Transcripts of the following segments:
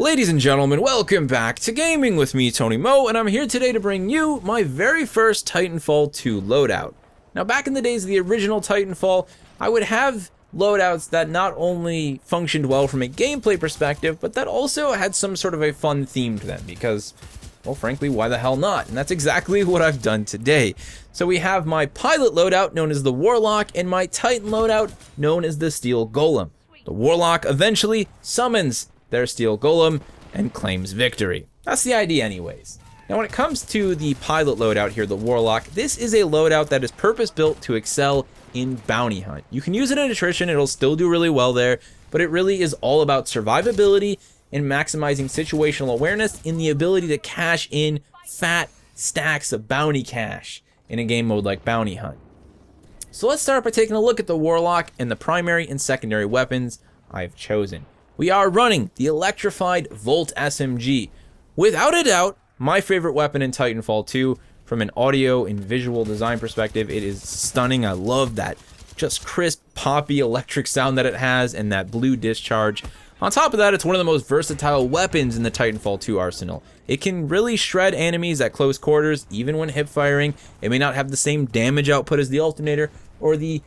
Ladies and gentlemen, welcome back to Gaming with me, Tony Mo, and I'm here today to bring you my very first Titanfall 2 loadout. Now, back in the days of the original Titanfall, I would have loadouts that not only functioned well from a gameplay perspective, but that also had some sort of a fun theme to them, because, well, frankly, why the hell not? And that's exactly what I've done today. So we have my pilot loadout, known as the Warlock, and my Titan loadout, known as the Steel Golem. The Warlock eventually summons their Steel Golem and claims victory. That's the idea anyways. Now when it comes to the pilot loadout here, the Warlock, this is a loadout that is purpose-built to excel in bounty hunt. You can use it in attrition, it'll still do really well there, but it really is all about survivability and maximizing situational awareness in the ability to cash in fat stacks of bounty cash in a game mode like bounty hunt. So let's start by taking a look at the Warlock and the primary and secondary weapons I've chosen. We are running the electrified Volt SMG. Without a doubt, my favorite weapon in Titanfall 2. From an audio and visual design perspective, it is stunning. I love that just crisp, poppy electric sound that it has and that blue discharge. On top of that, it's one of the most versatile weapons in the Titanfall 2 arsenal. It can really shred enemies at close quarters, even when hip firing. It may not have the same damage output as the alternator or the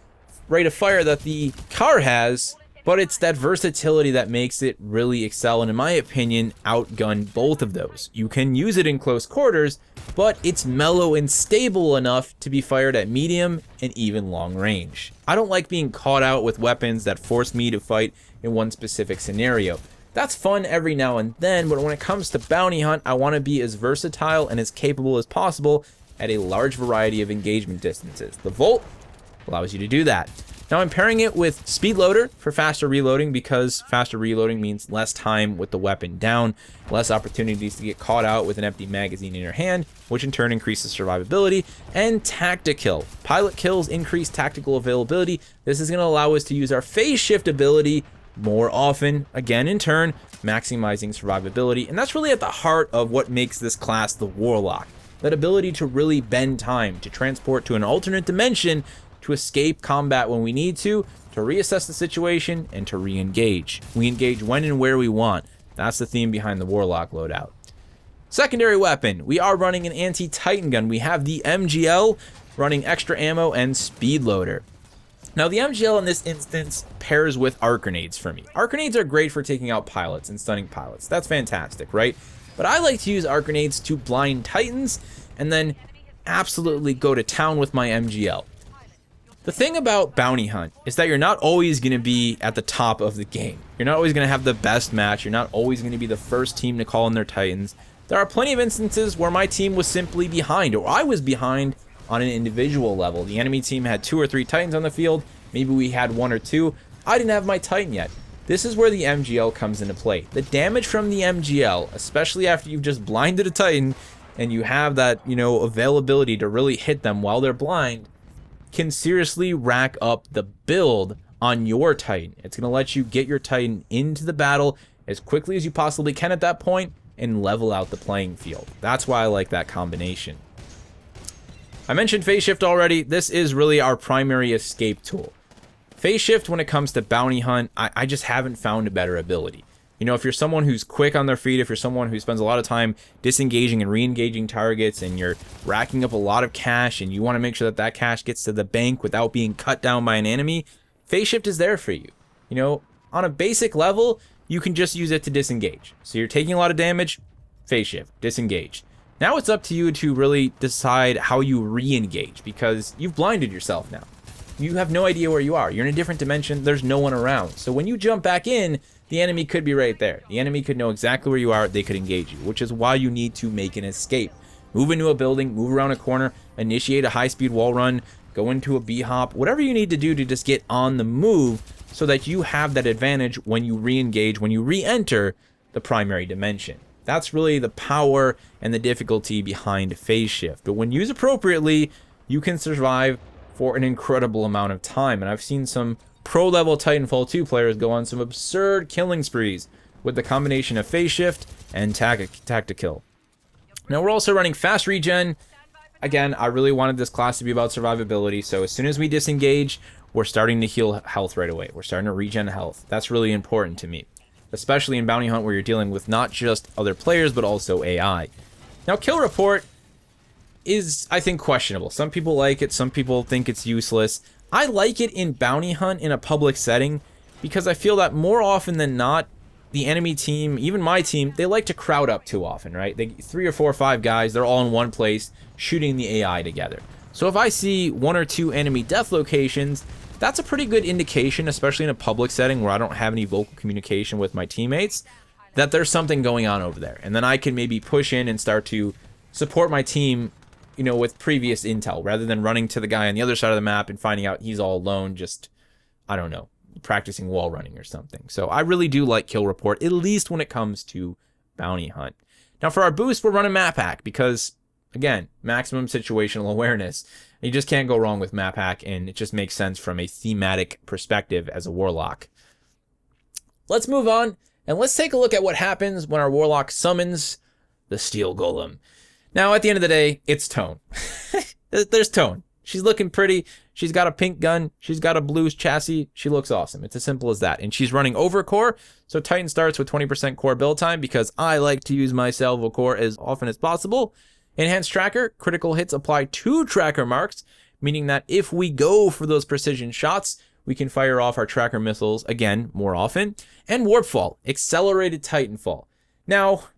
rate of fire that the car has, but it's that versatility that makes it really excel, and in my opinion, outgun both of those. You can use it in close quarters, but it's mellow and stable enough to be fired at medium and even long range. I don't like being caught out with weapons that force me to fight in one specific scenario. That's fun every now and then, but when it comes to bounty hunt, I want to be as versatile and as capable as possible at a large variety of engagement distances. The Volt allows you to do that. Now I'm pairing it with Speed Loader for faster reloading, because faster reloading means less time with the weapon down, less opportunities to get caught out with an empty magazine in your hand, which in turn increases survivability, and Tactikill. Pilot kills increase tactical availability. This is going to allow us to use our phase shift ability more often, again in turn, maximizing survivability, and that's really at the heart of what makes this class the Warlock. That ability to really bend time, to transport to an alternate dimension, to escape combat when we need to reassess the situation, and to re-engage. We engage when and where we want. That's the theme behind the Warlock loadout. Secondary weapon, we are running an anti-Titan gun. We have the MGL running extra ammo and Speed Loader. Now the MGL in this instance pairs with arc grenades for me. Arc grenades are great for taking out pilots and stunning pilots. That's fantastic, right? But I like to use arc grenades to blind Titans and then absolutely go to town with my MGL. The thing about bounty hunt is that you're not always going to be at the top of the game. You're not always going to have the best match. You're not always going to be the first team to call in their Titans. There are plenty of instances where my team was simply behind, or I was behind on an individual level. The enemy team had 2 or 3 Titans on the field. Maybe we had 1 or 2. I didn't have my Titan yet. This is where the MGL comes into play. The damage from the MGL, especially after you've just blinded a Titan and you have that, availability to really hit them while they're blind, can seriously rack up the build on your Titan. It's going to let you get your Titan into the battle as quickly as you possibly can at that point and level out the playing field. That's why I like that combination. I mentioned phase shift already. This is really our primary escape tool. Phase shift, when it comes to bounty hunt, I just haven't found a better ability. If you're someone who's quick on their feet, if you're someone who spends a lot of time disengaging and re-engaging targets, and you're racking up a lot of cash and you want to make sure that that cash gets to the bank without being cut down by an enemy, phase shift is there for you. On a basic level, you can just use it to disengage. So you're taking a lot of damage, phase shift, disengage. Now it's up to you to really decide how you re-engage, because you've blinded yourself now. You have no idea where you are. You're in a different dimension. There's no one around. So when you jump back in, the enemy could be right there. The enemy could know exactly where you are. They could engage you, which is why you need to make an escape. Move into a building, move around a corner, initiate a high-speed wall run, go into a B-hop, whatever you need to do to just get on the move so that you have that advantage when you re-engage, when you re-enter the primary dimension. That's really the power and the difficulty behind phase shift. But when used appropriately, you can survive for an incredible amount of time. And I've seen some pro-level Titanfall 2 players go on some absurd killing sprees with the combination of phase shift and Tactikill. Now we're also running fast regen. Again, I really wanted this class to be about survivability, so as soon as we disengage, we're starting to heal health right away. We're starting to regen health. That's really important to me. especially in Bounty Hunt where you're dealing with not just other players, but also AI. Now, kill report is, I think, questionable. Some people like it, some people think it's useless. I like it in Bounty Hunt in a public setting because I feel that more often than not, the enemy team, even my team, they like to crowd up too often, right? They 3 or 4 or 5 guys, they're all in one place shooting the AI together. So if I see 1 or 2 enemy death locations, that's a pretty good indication, especially in a public setting where I don't have any vocal communication with my teammates, that there's something going on over there. And then I can maybe push in and start to support my team, you know, with previous intel, rather than running to the guy on the other side of the map and finding out he's all alone, just, I don't know, practicing wall running or something. So I really do like kill report, at least when it comes to Bounty Hunt. Now for our boost, we're running map hack because, again, maximum situational awareness. You just can't go wrong with map hack, and it just makes sense from a thematic perspective as a Warlock. Let's move on, and let's take a look at what happens when our Warlock summons the Steel Golem. Now, at the end of the day, it's Tone. There's Tone. She's looking pretty. She's got a pink gun. She's got a blue chassis. She looks awesome. It's as simple as that. And she's running over core, so Titan starts with 20% core build time because I like to use my salvo core as often as possible. Enhanced tracker, critical hits apply 2 tracker marks, meaning that if we go for those precision shots, we can fire off our tracker missiles, again, more often. And Warp Fall, accelerated Titanfall. Now,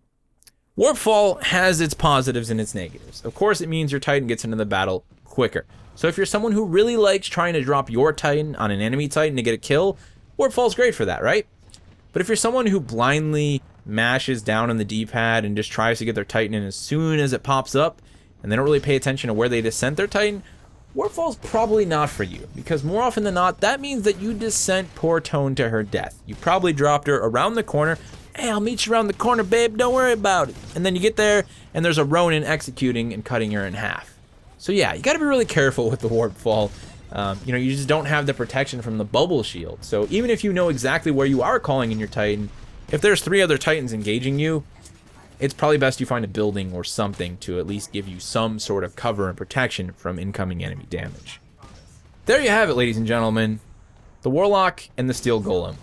Warp Fall has its positives and its negatives. Of course, it means your Titan gets into the battle quicker. So if you're someone who really likes trying to drop your Titan on an enemy Titan to get a kill, Warp Fall's great for that, right? But if you're someone who blindly mashes down on the D-pad and just tries to get their Titan in as soon as it pops up, and they don't really pay attention to where they descent their Titan, Warp Fall's probably not for you, because more often than not, that means that you descent poor Tone to her death. You probably dropped her around the corner. Hey, I'll meet you around the corner, babe, don't worry about it. And then you get there, and there's a Ronin executing and cutting her in half. So yeah, you gotta be really careful with the Warp Fall. You know, you just don't have the protection from the bubble shield. So even if you know exactly where you are calling in your Titan, if there's 3 other Titans engaging you, it's probably best you find a building or something to at least give you some sort of cover and protection from incoming enemy damage. There you have it, ladies and gentlemen. The Warlock and the Steel Golem.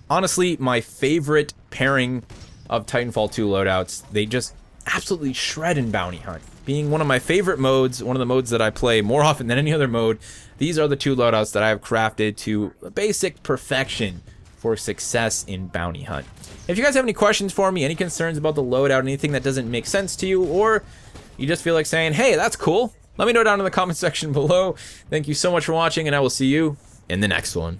Honestly, my favorite pairing of Titanfall 2 loadouts. They just absolutely shred in Bounty Hunt. Being one of my favorite modes, one of the modes that I play more often than any other mode, these are the 2 loadouts that I have crafted to basic perfection for success in Bounty Hunt. If you guys have any questions for me, any concerns about the loadout, anything that doesn't make sense to you, or you just feel like saying, hey, that's cool, let me know down in the comment section below. Thank you so much for watching, and I will see you in the next one.